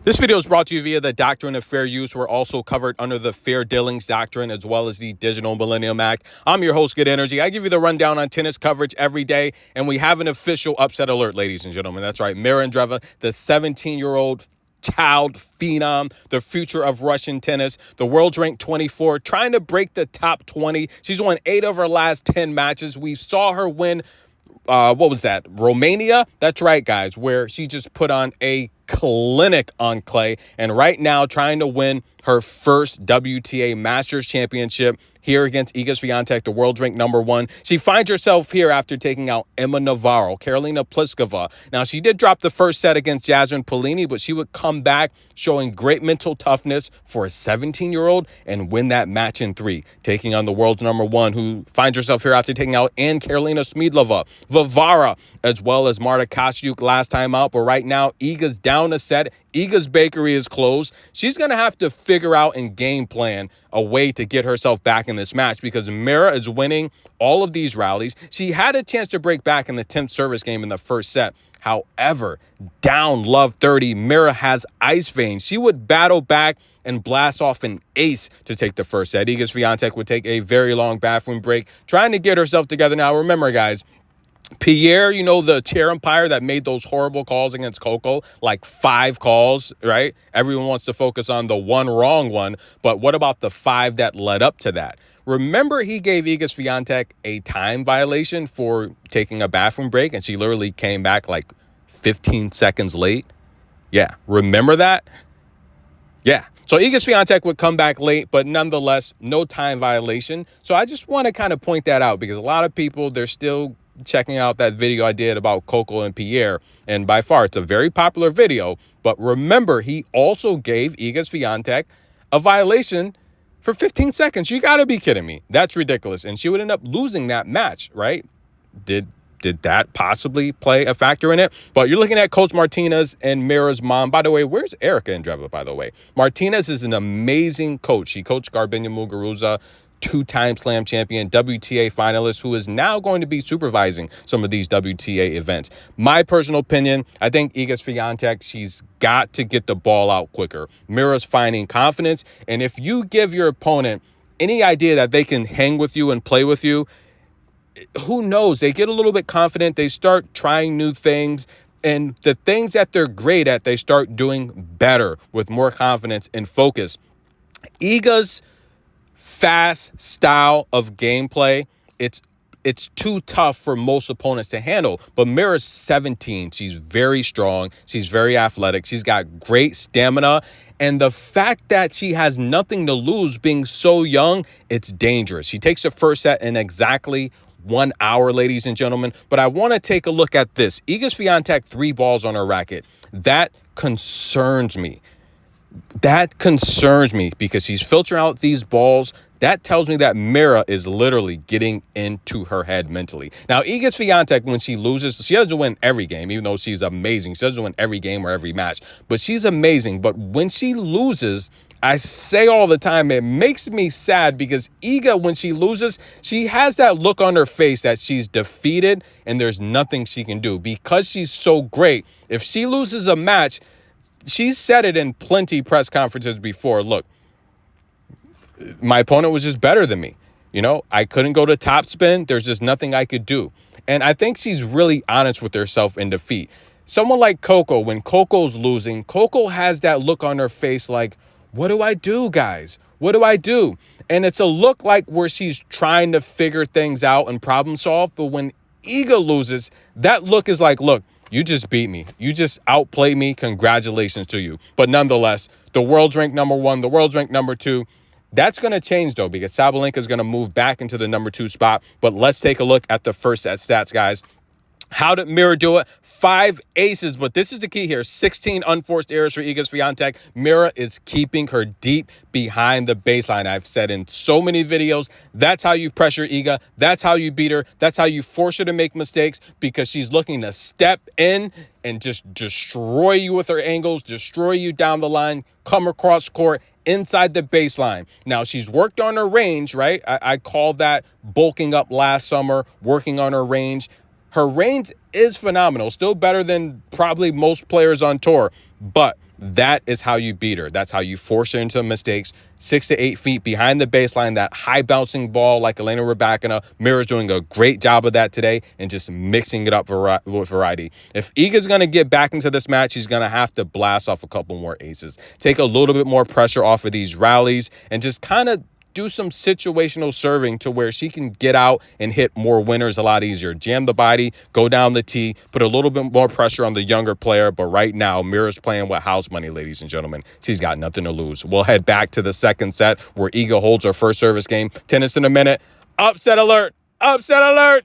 This video is brought to you via the Doctrine of Fair Use. We're also covered under the Fair Dealings Doctrine as well as the Digital Millennium Act. I'm your host, Good Energy. I give you the rundown on tennis coverage every day, and we have an official upset alert, ladies and gentlemen. That's right, Mirra Andreeva, the 17-year-old child phenom, the future of Russian tennis, the world's ranked 24, trying to break the top 20. She's won 8 of her last 10 matches. We saw her win what was that? Romania? That's right, guys, where she just put on a clinic on clay and right now trying to win her first WTA Masters Championship here against Iga Swiatek, the world ranked #1. She finds herself here after taking out Emma Navarro, Karolina Pliskova. Now, she did drop the first set against Jasmine Polini, but she would come back showing great mental toughness for a 17-year-old and win that match in 3, taking on the world's #1, who finds herself here after taking out Karolina Smedlova, Vivara, as well as Marta Kostyuk last time out. But right now, Iga's down a set. Iga's bakery is closed. She's going to have to figure out and game plan a way to get herself back in this match because Mirra is winning all of these rallies. She had a chance to break back in the 10th service game in the first set. However, down love 30, Mirra has ice veins. She would battle back and blast off an ace to take the first set. Iga Swiatek would take a very long bathroom break, trying to get herself together. Now, remember, guys, Pierre, you know, the chair umpire that made those horrible calls against Coco, like 5 calls, right? Everyone wants to focus on the one wrong one, but what about the 5 that led up to that? Remember, he gave Iga Swiatek a time violation for taking a bathroom break, and she literally came back like 15 seconds late? Yeah, remember that? Yeah. So Iga Swiatek would come back late, but nonetheless, no time violation. So I just want to kind of point that out because a lot of people, they're still checking out that video I did about Coco and Pierre. And by far, it's a very popular video. But remember, he also gave Iga Swiatek a violation for 15 seconds. You got to be kidding me. That's ridiculous. And she would end up losing that match, right? Did that possibly play a factor in it? But you're looking at Coach Martinez and Mirra's mom. By the way, where's Erica Andreeva, by the way? Martinez is an amazing coach. He coached Garbiñe Muguruza, 2-time slam champion, WTA finalist, who is now going to be supervising some of these WTA events. My personal opinion, I think Iga Swiatek, she's got to get the ball out quicker. Mirra's finding confidence. And if you give your opponent any idea that they can hang with you and play with you, who knows? They get a little bit confident. They start trying new things. And the things that they're great at, they start doing better with more confidence and focus. Iga's fast style of gameplay, it's too tough for most opponents to handle. But Mirra's 17. She's very strong. She's very athletic. She's got great stamina. And the fact that she has nothing to lose being so young, it's dangerous. She takes the first set in exactly 1 hour, ladies and gentlemen. But I want to take a look at this. Iga Swiatek, 3 balls on her racket. That concerns me. That concerns me because she's filtering out these balls. That tells me that Mirra is literally getting into her head mentally. Now, Iga Swiatek, when she loses, she doesn't win every game, even though she's amazing. She doesn't win every game or every match, but she's amazing. But when she loses, I say all the time, it makes me sad because Iga, when she loses, she has that look on her face that she's defeated and there's nothing she can do because she's so great. If she loses a match, she's said it in plenty press conferences before. Look, my opponent was just better than me. You know, I couldn't go to top spin. There's just nothing I could do. And I think she's really honest with herself in defeat. Someone like Coco, when Coco's losing, Coco has that look on her face like, what do I do, guys? What do I do? And it's a look like where she's trying to figure things out and problem solve. But when Iga loses, that look is like, look, you just beat me. You just outplayed me. Congratulations to you. But nonetheless, the world's ranked #1, the world's ranked #2. That's going to change, though, because Sabalenka is going to move back into the #2 spot. But let's take a look at the first set stats, guys. How did Mirra do it? 5 aces, but this is the key here. 16 unforced errors for Iga Swiatek. Mirra is keeping her deep behind the baseline. I've said in so many videos, that's how you pressure Iga. That's how you beat her. That's how you force her to make mistakes because she's looking to step in and just destroy you with her angles, destroy you down the line, come across court, inside the baseline. Now, she's worked on her range, right? I called that bulking up last summer, working on her range. Her range is phenomenal, still better than probably most players on tour, but that is how you beat her. That's how you force her into mistakes. 6 to 8 feet behind the baseline, that high bouncing ball like Elena Rybakina. Mirra's doing a great job of that today and just mixing it up with variety. If Iga's going to get back into this match, she's going to have to blast off a couple more aces. Take a little bit more pressure off of these rallies and just kind of do some situational serving to where she can get out and hit more winners a lot easier. Jam the body, go down the tee, put a little bit more pressure on the younger player. But right now, Mirra's playing with house money, ladies and gentlemen. She's got nothing to lose. We'll head back to the second set where Iga holds her first service game. Tennis in a minute. Upset alert! Upset alert!